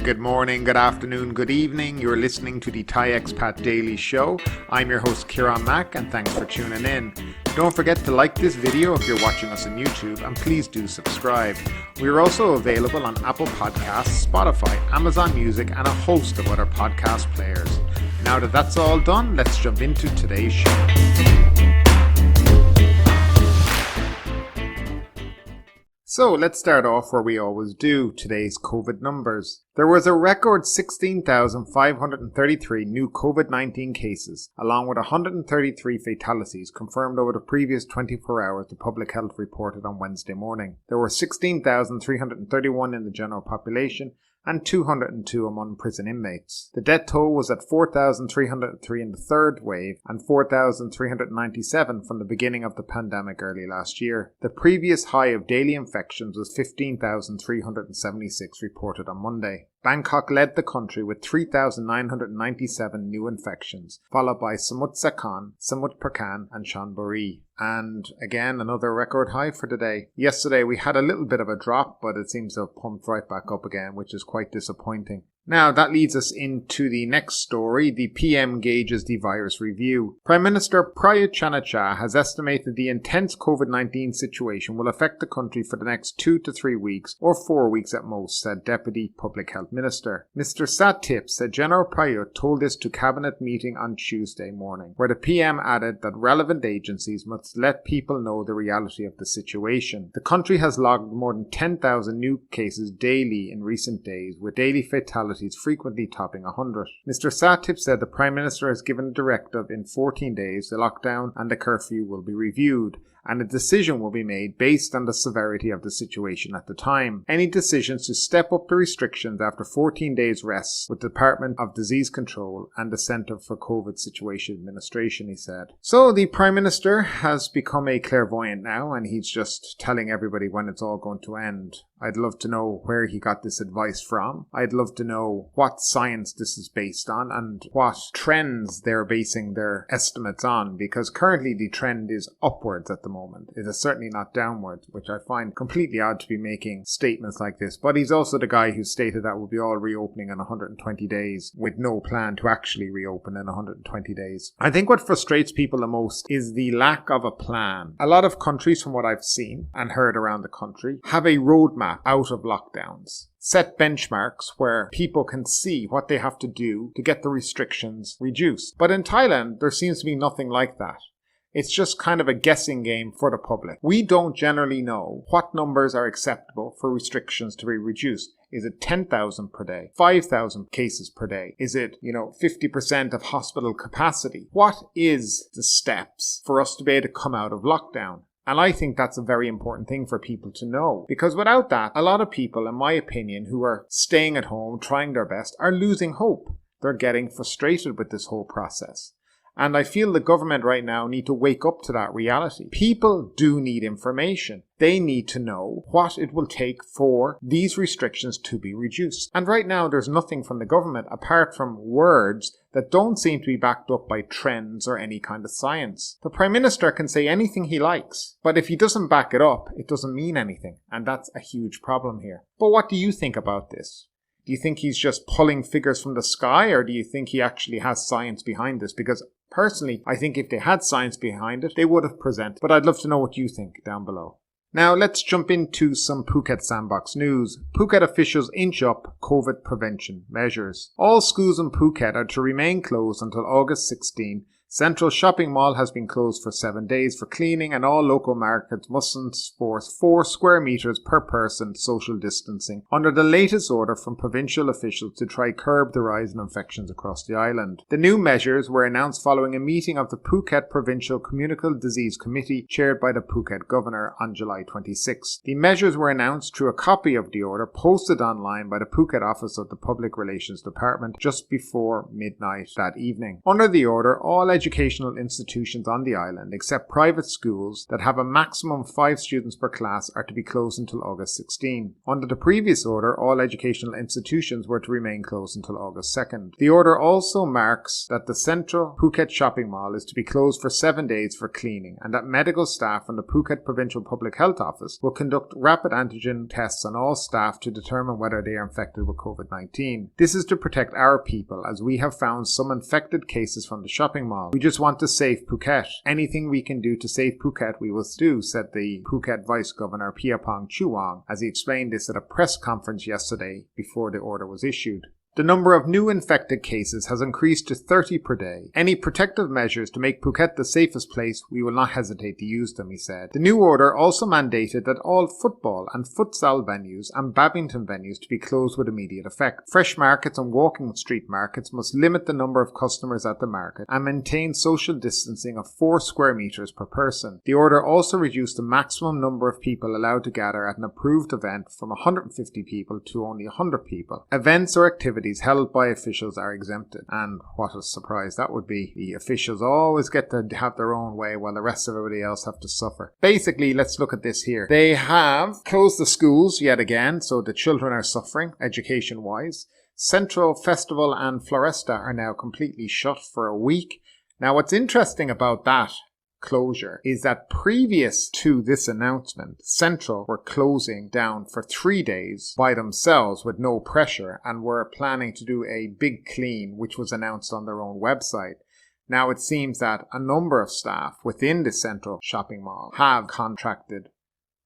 good morning, good afternoon, good evening. You're listening to the Thai Expat Daily Show. I'm your host Kieran Mack and thanks for tuning in. Don't forget to like this video if you're watching us on YouTube and please do subscribe. We're also available on Apple Podcasts, Spotify, Amazon Music and a host of other podcast players. Now that that's all done, let's jump into today's show. So let's start off where we always do, today's COVID numbers. There was a record 16,533 new COVID-19 cases, along with 133 fatalities confirmed over the previous 24 hours, the public health reported on Wednesday morning. There were 16,331 in the general population and 202 among prison inmates. The death toll was at 4,303 in the third wave and 4,397 from the beginning of the pandemic early last year. The previous high of daily infections was 15,376 reported on Monday. Bangkok led the country with 3,997 new infections, followed by Samut Sakhon, Samut Prakan and Chonburi. And again, another record high for today. Yesterday we had a little bit of a drop, but it seems to have pumped right back up again, which is quite disappointing. Now that leads us into the next story. The PM gauges the virus review. Prime Minister Prayut Chan-o-cha has estimated the intense COVID-19 situation will affect the country for the next 2 to 3 weeks or 4 weeks at most, said Deputy Public Health Minister. Mr. Sathit said General Prayut told this to Cabinet meeting on Tuesday morning, where the PM added that relevant agencies must let people know the reality of the situation. The country has logged more than 10,000 new cases daily in recent days, with daily fatalities frequently topping 100. Mr. Sathit said the Prime Minister has given a directive in 14 days the lockdown and the curfew will be reviewed, and a decision will be made based on the severity of the situation at the time. Any decisions to step up the restrictions after 14 days rests with the Department of Disease Control and the Centre for COVID Situation Administration, he said. So the Prime Minister has become a clairvoyant now, and he's just telling everybody when it's all going to end. I'd love to know where he got this advice from. I'd love to know what science this is based on and what trends they're basing their estimates on, because currently the trend is upwards at the moment. It is certainly not downwards, which I find completely odd to be making statements like this. But he's also the guy who stated that we'll be all reopening in 120 days with no plan to actually reopen in 120 days. I think what frustrates people the most is the lack of a plan. A lot of countries, from what I've seen and heard around the country, have a roadmap out of lockdowns. Set benchmarks where people can see what they have to do to get the restrictions reduced. But in Thailand, there seems to be nothing like that. It's just kind of a guessing game for the public. We don't generally know what numbers are acceptable for restrictions to be reduced. Is it 10,000 per day? 5,000 cases per day? Is it, 50% of hospital capacity? What is the steps for us to be able to come out of lockdown? And I think that's a very important thing for people to know, because without that, a lot of people, in my opinion, who are staying at home, trying their best, are losing hope. They're getting frustrated with this whole process. And I feel the government right now need to wake up to that reality. People do need information. They need to know what it will take for these restrictions to be reduced. And right now, there's nothing from the government apart from words that don't seem to be backed up by trends or any kind of science. The Prime Minister can say anything he likes, but if he doesn't back it up, it doesn't mean anything. And that's a huge problem here. But what do you think about this? Do you think he's just pulling figures from the sky, or do you think he actually has science behind this? Because personally, I think if they had science behind it, they would have presented. But I'd love to know what you think down below. Now let's jump into some Phuket Sandbox news. Phuket officials inch up COVID prevention measures. All schools in Phuket are to remain closed until August 16. Central Shopping Mall has been closed for 7 days for cleaning, and all local markets mustn't enforce 4 square meters per person social distancing under the latest order from provincial officials to try curb the rise in infections across the island. The new measures were announced following a meeting of the Phuket Provincial Communicable Disease Committee chaired by the Phuket Governor on July 26. The measures were announced through a copy of the order posted online by the Phuket Office of the Public Relations Department just before midnight that evening. Under the order, all educational institutions on the island, except private schools that have a maximum of 5 students per class, are to be closed until August 16. Under the previous order, all educational institutions were to remain closed until August 2nd. The order also marks that the central Phuket shopping mall is to be closed for 7 days for cleaning, and that medical staff from the Phuket Provincial Public Health Office will conduct rapid antigen tests on all staff to determine whether they are infected with COVID-19. This is to protect our people, as we have found some infected cases from the shopping mall. We just want to save Phuket. Anything we can do to save Phuket we will do, said the Phuket Vice Governor Piapong Chuwang as he explained this at a press conference yesterday before the order was issued. The number of new infected cases has increased to 30 per day. Any protective measures to make Phuket the safest place, we will not hesitate to use them, he said. The new order also mandated that all football and futsal venues and badminton venues to be closed with immediate effect. Fresh markets and walking street markets must limit the number of customers at the market and maintain social distancing of 4 square meters per person. The order also reduced the maximum number of people allowed to gather at an approved event from 150 people to only 100 people. Events or activities held by officials are exempted. And what a surprise that would be. The officials always get to have their own way while the rest of everybody else have to suffer. Basically, let's look at this here. They have closed the schools yet again, so the children are suffering education-wise. Central Festival and Floresta are now completely shut for a week. Now, what's interesting about that closure is that previous to this announcement, Central were closing down for 3 days by themselves with no pressure and were planning to do a big clean, which was announced on their own website. Now it seems that a number of staff within the Central shopping mall have contracted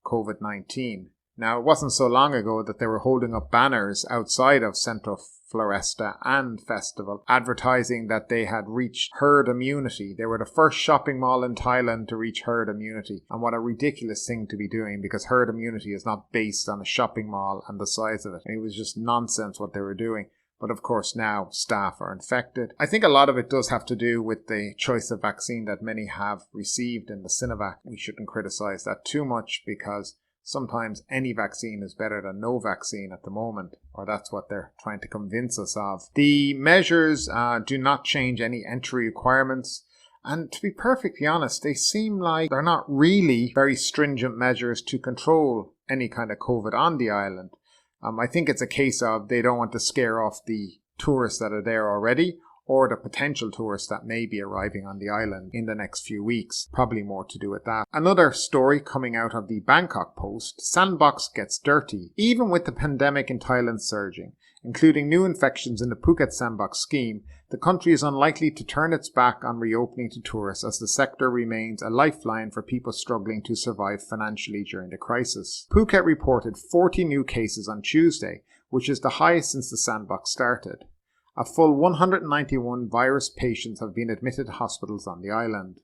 COVID-19. Now, it wasn't so long ago that they were holding up banners outside of Central Floresta and Festival advertising that they had reached herd immunity. They were the first shopping mall in Thailand to reach herd immunity. And what a ridiculous thing to be doing, because herd immunity is not based on a shopping mall and the size of it. It was just nonsense what they were doing. But of course now staff are infected. I think a lot of it does have to do with the choice of vaccine that many have received in the Sinovac. We shouldn't criticize that too much, because sometimes any vaccine is better than no vaccine at the moment, or that's what they're trying to convince us of. The measures do not change any entry requirements. And to be perfectly honest, they seem like they're not really very stringent measures to control any kind of COVID on the island. I think it's a case of they don't want to scare off the tourists that are there already, or the potential tourists that may be arriving on the island in the next few weeks. Probably more to do with that. Another story coming out of the Bangkok Post: Sandbox gets dirty. Even with the pandemic in Thailand surging, including new infections in the Phuket Sandbox scheme, the country is unlikely to turn its back on reopening to tourists, as the sector remains a lifeline for people struggling to survive financially during the crisis. Phuket reported 40 new cases on Tuesday, which is the highest since the Sandbox started. A full 191 virus patients have been admitted to hospitals on the island.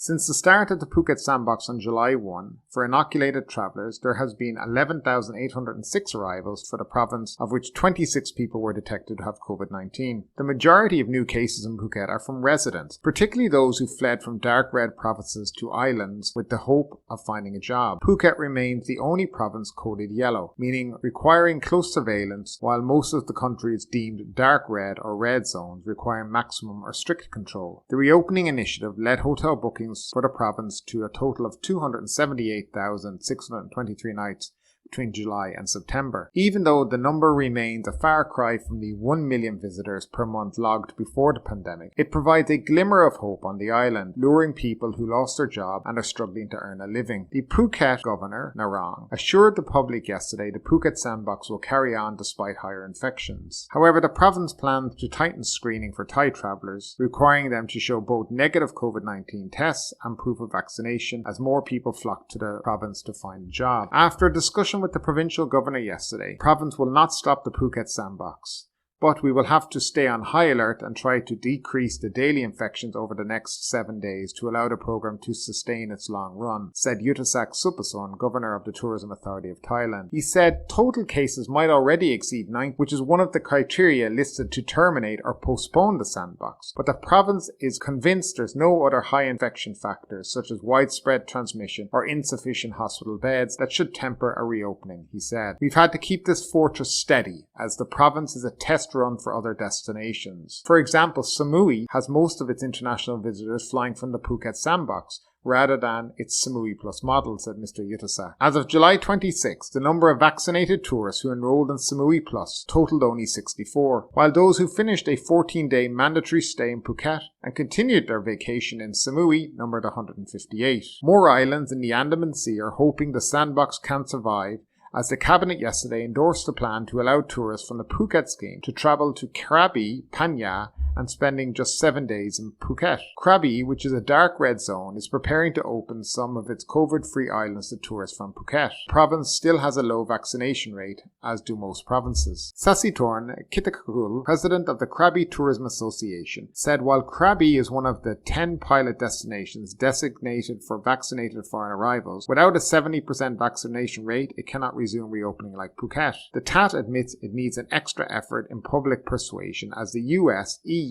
Since the start of the Phuket Sandbox on July 1, for inoculated travellers, there has been 11,806 arrivals for the province, of which 26 people were detected to have COVID-19. The majority of new cases in Phuket are from residents, particularly those who fled from dark red provinces to islands with the hope of finding a job. Phuket remains the only province coded yellow, meaning requiring close surveillance, while most of the country is deemed dark red or red zones, requiring maximum or strict control. The reopening initiative led hotel bookings for the province to a total of 278,623 nights between July and September. Even though the number remains a far cry from the 1 million visitors per month logged before the pandemic, it provides a glimmer of hope on the island, luring people who lost their job and are struggling to earn a living. The Phuket Governor, Narang, assured the public yesterday the Phuket Sandbox will carry on despite higher infections. However, the province plans to tighten screening for Thai travellers, requiring them to show both negative COVID-19 tests and proof of vaccination, as more people flock to the province to find a job. After a discussion with the provincial governor yesterday, the province will not stop the Phuket Sandbox, but we will have to stay on high alert and try to decrease the daily infections over the next 7 days to allow the program to sustain its long run, said Pitutecha Supason, governor of the Tourism Authority of Thailand. He said total cases might already exceed 90, which is one of the criteria listed to terminate or postpone the Sandbox, but the province is convinced there's no other high infection factors, such as widespread transmission or insufficient hospital beds, that should temper a reopening, he said. We've had to keep this fortress steady, as the province is a test test run for other destinations. For example, Samui has most of its international visitors flying from the Phuket Sandbox, rather than its Samui Plus model, said Mr. Pitutecha. As of July 26, the number of vaccinated tourists who enrolled in Samui Plus totaled only 64, while those who finished a 14-day mandatory stay in Phuket and continued their vacation in Samui numbered 158. More islands in the Andaman Sea are hoping the Sandbox can survive, as the Cabinet yesterday endorsed a plan to allow tourists from the Phuket scheme to travel to Krabi, Phaya, and spending just 7 days in Phuket. Krabi, which is a dark red zone, is preparing to open some of its COVID-free islands to tourists from Phuket. The province still has a low vaccination rate, as do most provinces. Sasitorn Kitakul, president of the Krabi Tourism Association, said while Krabi is one of the 10 pilot destinations designated for vaccinated foreign arrivals, without a 70% vaccination rate, it cannot resume reopening like Phuket. The TAT admits it needs an extra effort in public persuasion as the US, EU,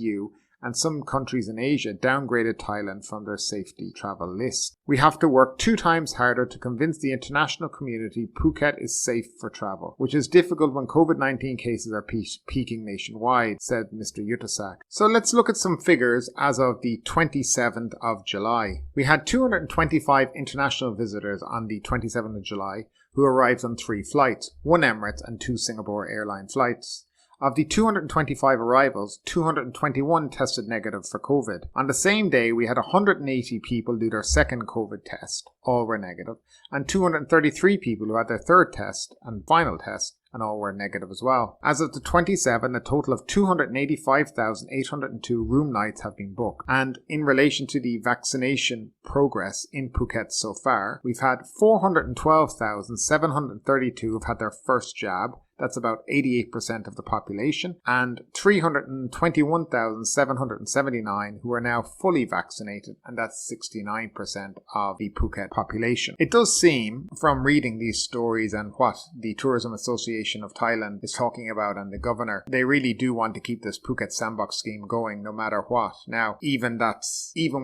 and some countries in Asia downgraded Thailand from their safety travel list. We have to work 2 times harder to convince the international community Phuket is safe for travel, which is difficult when COVID-19 cases are peaking nationwide, said Mr. Pitutecha. So let's look at some figures as of the 27th of July. We had 225 international visitors on the 27th of July who arrived on 3 flights, 1 Emirates and 2 Singapore Airline flights. Of the 225 arrivals, 221 tested negative for COVID. On the same day, we had 180 people do their second COVID test, all were negative, and 233 people who had their third test and final test, and all were negative as well. As of the 27th, a total of 285,802 room nights have been booked. And in relation to the vaccination progress in Phuket so far, we've had 412,732 who've had their first jab. That's about 88% of the population, and 321,779 who are now fully vaccinated, and that's 69% of the Phuket population. It does seem, from reading these stories and what the Tourism Association of Thailand is talking about and the governor, they really do want to keep this Phuket Sandbox scheme going no matter what. Now, even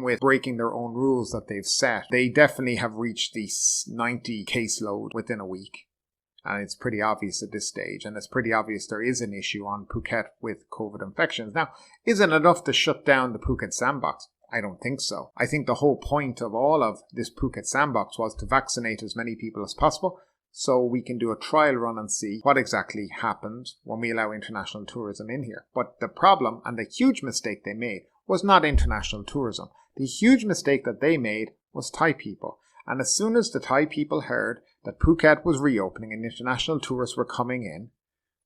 with breaking their own rules that they've set, they definitely have reached the 90 caseload within a week. And it's pretty obvious at this stage, and it's pretty obvious there is an issue on Phuket with COVID infections. Now, is it enough to shut down the Phuket Sandbox? I don't think so. I think the whole point of all of this Phuket Sandbox was to vaccinate as many people as possible, so we can do a trial run and see what exactly happened when we allow international tourism in here. But the problem, and the huge mistake they made, was not international tourism. The huge mistake that they made was Thai people. And as soon as the Thai people heard that Phuket was reopening and international tourists were coming in,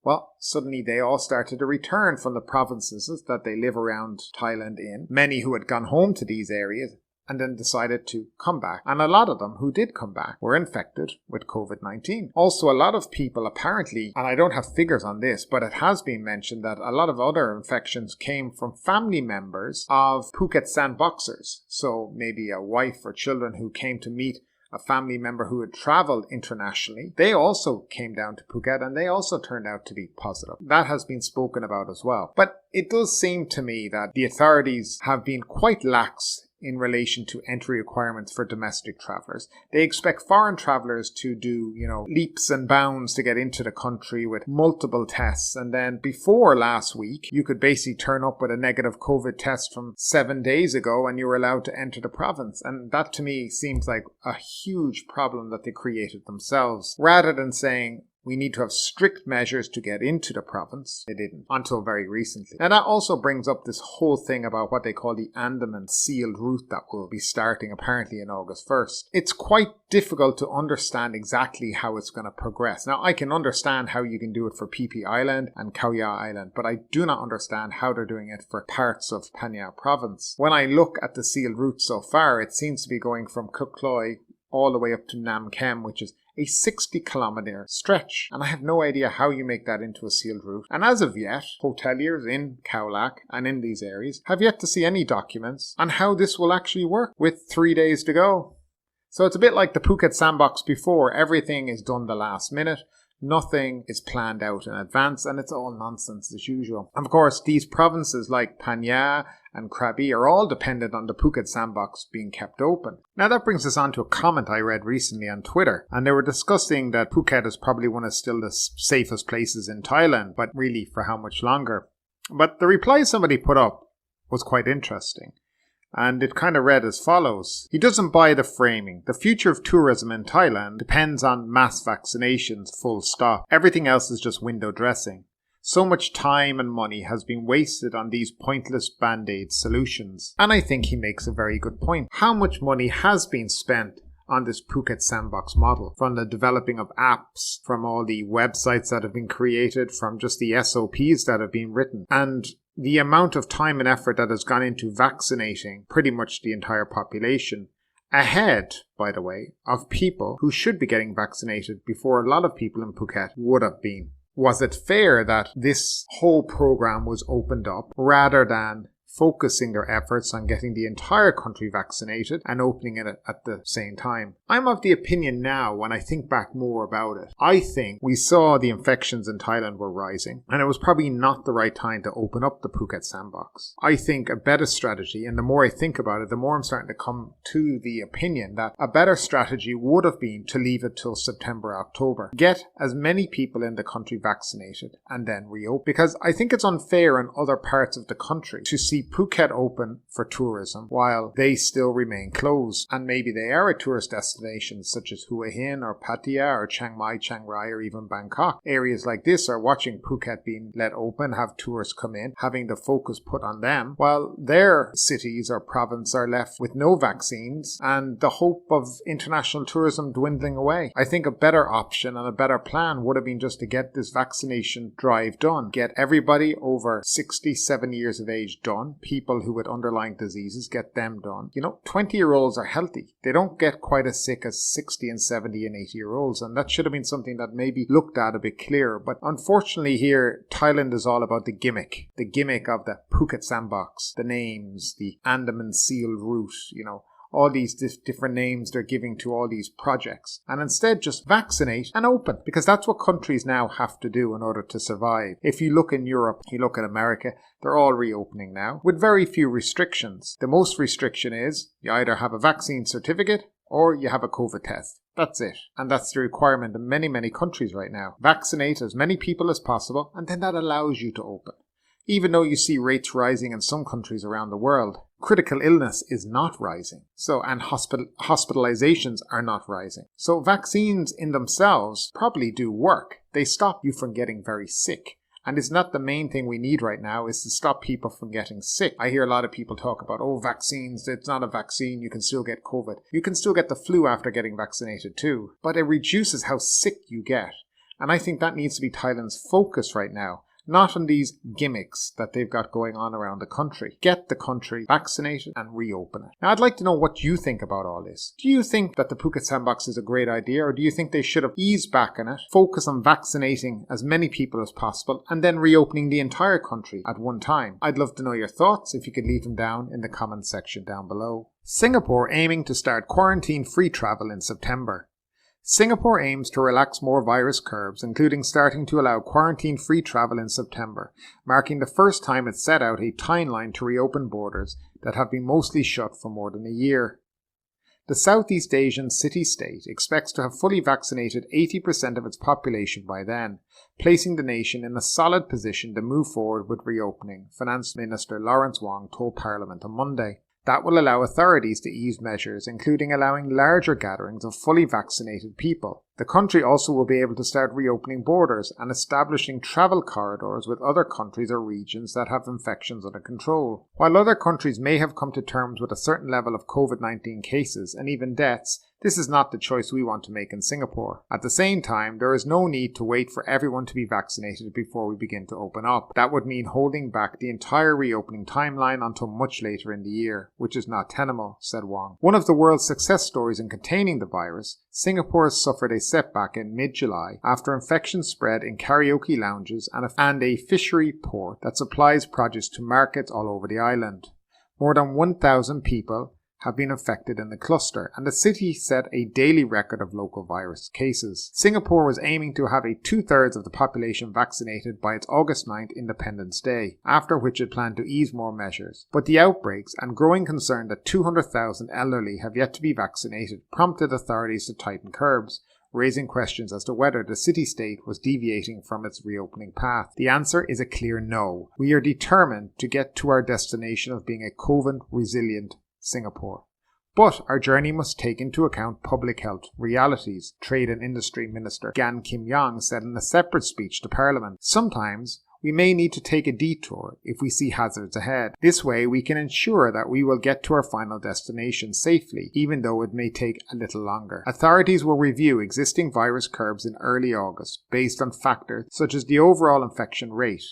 well, suddenly they all started to return from the provinces that they live around Thailand in. Many who had gone home to these areas and then decided to come back. And a lot of them who did come back were infected with COVID-19. Also, a lot of people apparently, and I don't have figures on this, but it has been mentioned that a lot of other infections came from family members of Phuket Sandboxers. So maybe a wife or children who came to meet a family member who had traveled internationally. They also came down to Phuket and they also turned out to be positive. That has been spoken about as well. But it does seem to me that the authorities have been quite lax in relation to entry requirements for domestic travellers. They expect foreign travellers to do, leaps and bounds to get into the country with multiple tests. And then before last week, you could basically turn up with a negative COVID test from 7 days ago and you were allowed to enter the province. And that to me seems like a huge problem that they created themselves. Rather than saying, we need to have strict measures to get into the province. They didn't, until very recently. Now that also brings up this whole thing about what they call the Andaman sealed route that will be starting apparently in August 1st. It's quite difficult to understand exactly how it's going to progress. Now I can understand how you can do it for Phi Phi Island and Khao Yai Island, but I do not understand how they're doing it for parts of Phaya province. When I look at the sealed route so far, it seems to be going from Kuk Kloi all the way up to Nam Kem, which is a 60-kilometre stretch, and I have no idea how you make that into a sealed route. And as of yet, hoteliers in Khao Lak and in these areas have yet to see any documents on how this will actually work with 3 days to go. So it's a bit like the Phuket Sandbox before. Everything is done the last minute. Nothing is planned out in advance, and it's all nonsense as usual. Of course, these provinces like Phang and Krabi are all dependent on the Phuket Sandbox being kept open. Now that brings us on to a comment I read recently on Twitter, and they were discussing that Phuket is probably one of still the safest places in Thailand, but really for how much longer? But the reply somebody put up was quite interesting. And it kind of read as follows. He doesn't buy the framing. The future of tourism in Thailand depends on mass vaccinations, full stop. Everything else is just window dressing. So much time and money has been wasted on these pointless band-aid solutions. And I think he makes a very good point. How much money has been spent on this Phuket Sandbox model? From the developing of apps, from all the websites that have been created, from just the SOPs that have been written, and the amount of time and effort that has gone into vaccinating pretty much the entire population, ahead, by the way, of people who should be getting vaccinated before a lot of people in Phuket would have been. Was it fair that this whole program was opened up rather than focusing their efforts on getting the entire country vaccinated and opening it at the same time? I'm of the opinion now, when I think back more about it, I think we saw the infections in Thailand were rising, and it was probably not the right time to open up the Phuket Sandbox. I think a better strategy, and the more I think about it, the more I'm starting to come to the opinion that a better strategy would have been to leave it till September, October. Get as many people in the country vaccinated and then reopen. Because I think it's unfair in other parts of the country to see Phuket open for tourism while they still remain closed, and maybe they are a tourist destination such as Hua Hin or Pattaya or Chiang Mai, Chiang Rai or even Bangkok. Areas like this are watching Phuket being let open, have tourists come in, having the focus put on them, while their cities or province are left with no vaccines and the hope of international tourism dwindling away. I think a better option and a better plan would have been just to get this vaccination drive done. Get everybody over 67 years of age done. People who had underlying diseases, get them done. 20-year-olds are healthy. They don't get quite as sick as 60 and 70 and 80-year-olds, and that should have been something that maybe looked at a bit clearer. But unfortunately here, Thailand is all about the gimmick of the Phuket Sandbox, the names, the Andaman Seal Route, all these different names they're giving to all these projects, and instead just vaccinate and open, because that's what countries now have to do in order to survive. If you look in Europe, you look at America, they're all reopening now with very few restrictions. The most restriction is you either have a vaccine certificate or you have a COVID test. That's it. And that's the requirement in many, many countries right now. Vaccinate as many people as possible, and then that allows you to open. Even though you see rates rising in some countries around the world, critical illness is not rising. And hospitalizations are not rising. So vaccines in themselves probably do work. They stop you from getting very sick. And it's not the main thing we need right now, is to stop people from getting sick. I hear a lot of people talk about, vaccines, it's not a vaccine, you can still get COVID. You can still get the flu after getting vaccinated too. But it reduces how sick you get. And I think that needs to be Thailand's focus right now. Not on these gimmicks that they've got going on around the country. Get the country vaccinated and reopen it. Now, I'd like to know what you think about all this. Do you think that the Phuket Sandbox is a great idea, or do you think they should have eased back on it, focus on vaccinating as many people as possible, and then reopening the entire country at one time? I'd love to know your thoughts. If you could leave them down in the comments section down below. Singapore aiming to start quarantine-free travel in September. Singapore aims to relax more virus curbs, including starting to allow quarantine-free travel in September, marking the first time it set out a timeline to reopen borders that have been mostly shut for more than a year. The Southeast Asian city-state expects to have fully vaccinated 80% of its population by then, placing the nation in a solid position to move forward with reopening, Finance Minister Lawrence Wong told Parliament on Monday. That will allow authorities to ease measures, including allowing larger gatherings of fully vaccinated people. The country also will be able to start reopening borders and establishing travel corridors with other countries or regions that have infections under control. While other countries may have come to terms with a certain level of COVID-19 cases and even deaths, this is not the choice we want to make in Singapore. At the same time, there is no need to wait for everyone to be vaccinated before we begin to open up. That would mean holding back the entire reopening timeline until much later in the year, which is not tenable, said Wong. One of the world's success stories in containing the virus, Singapore has suffered a setback in mid-July after infections spread in karaoke lounges and a fishery port that supplies produce to markets all over the island. More than 1,000 people have been infected in the cluster, and the city set a daily record of local virus cases. Singapore was aiming to have 2/3 of the population vaccinated by its August 9th Independence Day, after which it planned to ease more measures. But the outbreaks and growing concern that 200,000 elderly have yet to be vaccinated prompted authorities to tighten curbs, raising questions as to whether the city-state was deviating from its reopening path. The answer is a clear no. We are determined to get to our destination of being a COVID-resilient Singapore. But our journey must take into account public health realities, Trade and Industry Minister Gan Kim Yong said in a separate speech to Parliament. Sometimes we may need to take a detour if we see hazards ahead. This way we can ensure that we will get to our final destination safely, even though it may take a little longer. Authorities will review existing virus curbs in early August based on factors such as the overall infection rate.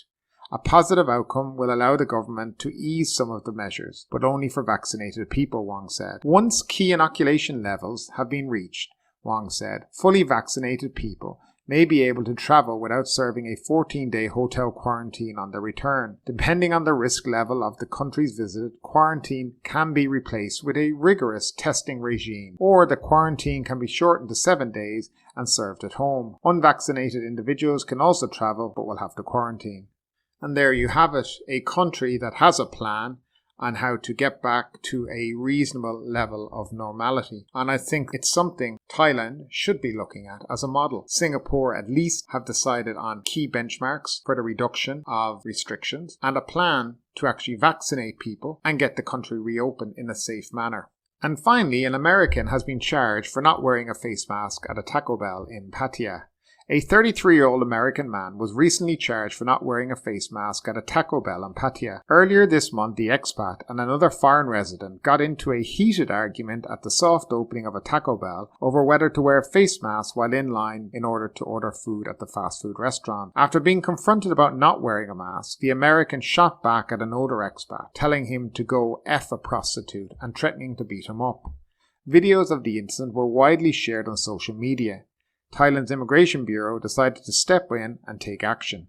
A positive outcome will allow the government to ease some of the measures, but only for vaccinated people, Wong said. Once key inoculation levels have been reached, Wong said, fully vaccinated people may be able to travel without serving a 14-day hotel quarantine on their return. Depending on the risk level of the countries visited, quarantine can be replaced with a rigorous testing regime, or the quarantine can be shortened to 7 days and served at home. Unvaccinated individuals can also travel but will have to quarantine. And there you have it, a country that has a plan on how to get back to a reasonable level of normality. And I think it's something Thailand should be looking at as a model. Singapore at least have decided on key benchmarks for the reduction of restrictions and a plan to actually vaccinate people and get the country reopened in a safe manner. And finally, an American has been charged for not wearing a face mask at a Taco Bell in Pattaya. A 33-year-old American man was recently charged for not wearing a face mask at a Taco Bell in Pattaya. Earlier this month, the expat and another foreign resident got into a heated argument at the soft opening of a Taco Bell over whether to wear a face mask while in line in order to order food at the fast food restaurant. After being confronted about not wearing a mask, the American shot back at an older expat, telling him to go F a prostitute and threatening to beat him up. Videos of the incident were widely shared on social media. Thailand's Immigration Bureau decided to step in and take action.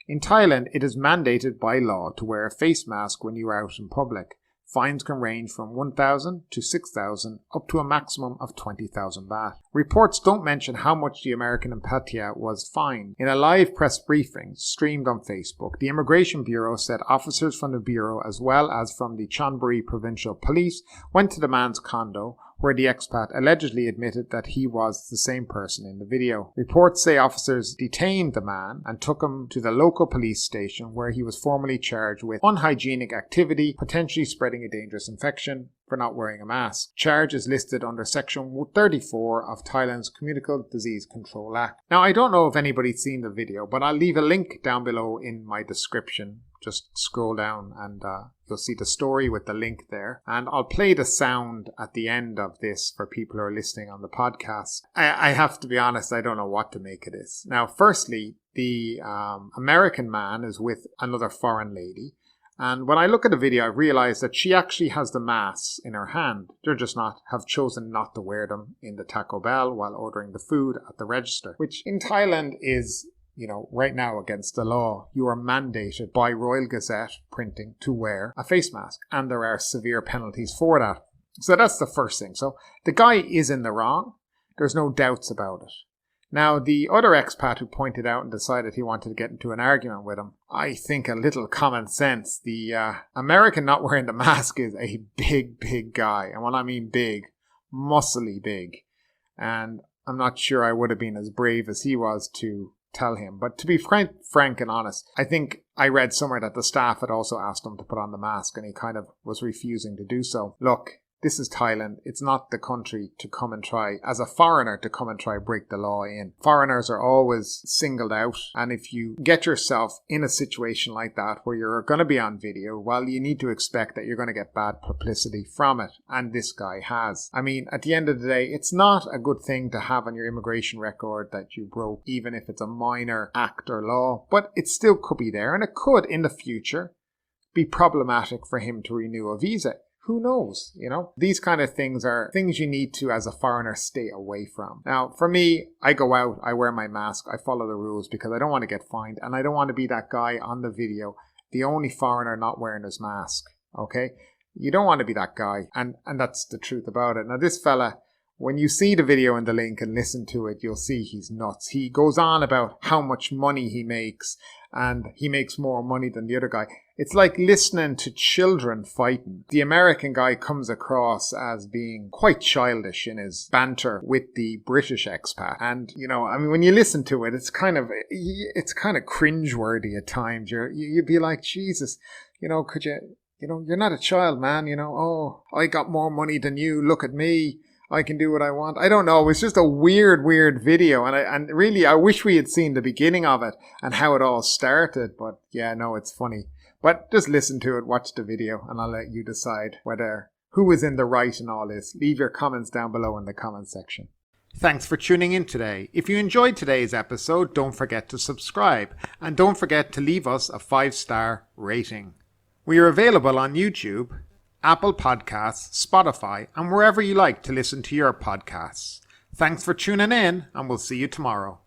In Thailand, it is mandated by law to wear a face mask when you are out in public. Fines can range from 1,000 to 6,000 up to a maximum of 20,000 baht. Reports don't mention how much the American in Pattaya was fined. In a live press briefing streamed on Facebook, the Immigration Bureau said officers from the Bureau as well as from the Chonburi Provincial Police went to the man's condo where the expat allegedly admitted that he was the same person in the video. Reports say officers detained the man and took him to the local police station where he was formally charged with unhygienic activity, potentially spreading a dangerous infection, for not wearing a mask. Charge is listed under Section 34 of Thailand's Communicable Disease Control Act. Now, I don't know if anybody's seen the video, but I'll leave a link down below in my description. Just scroll down and you'll see the story with the link there. And I'll play the sound at the end of this for people who are listening on the podcast. I have to be honest, I don't know what to make of this. Now, firstly, the American man is with another foreign lady. And when I look at the video, I realize that she actually has the masks in her hand. They're just have chosen not to wear them in the Taco Bell while ordering the food at the register, which in Thailand is, right now against the law. You are mandated by Royal Gazette printing to wear a face mask, and there are severe penalties for that. So that's the first thing. So the guy is in the wrong. There's no doubts about it. Now, the other expat who pointed out and decided he wanted to get into an argument with him, I think a little common sense. The American not wearing the mask is a big, big guy. And when I mean big, muscly big. And I'm not sure I would have been as brave as he was to tell him. But to be frank and honest, I think I read somewhere that the staff had also asked him to put on the mask and he kind of was refusing to do so. Look, this is Thailand. It's not the country to come and try, as a foreigner, to come and try break the law in. Foreigners are always singled out. And if you get yourself in a situation like that where you're going to be on video, well, you need to expect that you're going to get bad publicity from it. And this guy has. I mean, at the end of the day, it's not a good thing to have on your immigration record that you broke, even if it's a minor act or law. But it still could be there. And it could, in the future, be problematic for him to renew a visa. Who knows, These kind of things are things you need to, as a foreigner, stay away from. Now, for me, I go out, I wear my mask, I follow the rules because I don't want to get fined and I don't want to be that guy on the video, the only foreigner not wearing his mask, okay? You don't want to be that guy. And that's the truth about it. Now, this fella, when you see the video in the link and listen to it, you'll see he's nuts. He goes on about how much money he makes, and he makes more money than the other guy. It's like listening to children fighting. The American guy comes across as being quite childish in his banter with the British expat. And, when you listen to it, it's kind of cringeworthy at times. You'd be like, Jesus, could you, you're not a child, man. Oh, I got more money than you. Look at me. I can do what I want. I don't know. It's just a weird video. And really, I wish we had seen the beginning of it and how it all started. But yeah, no, it's funny. But just listen to it, watch the video, and I'll let you decide who is in the right in all this. Leave your comments down below in the comment section. Thanks for tuning in today. If you enjoyed today's episode, don't forget to subscribe. And don't forget to leave us a 5-star rating. We are available on YouTube, Apple Podcasts, Spotify, and wherever you like to listen to your podcasts. Thanks for tuning in, and we'll see you tomorrow.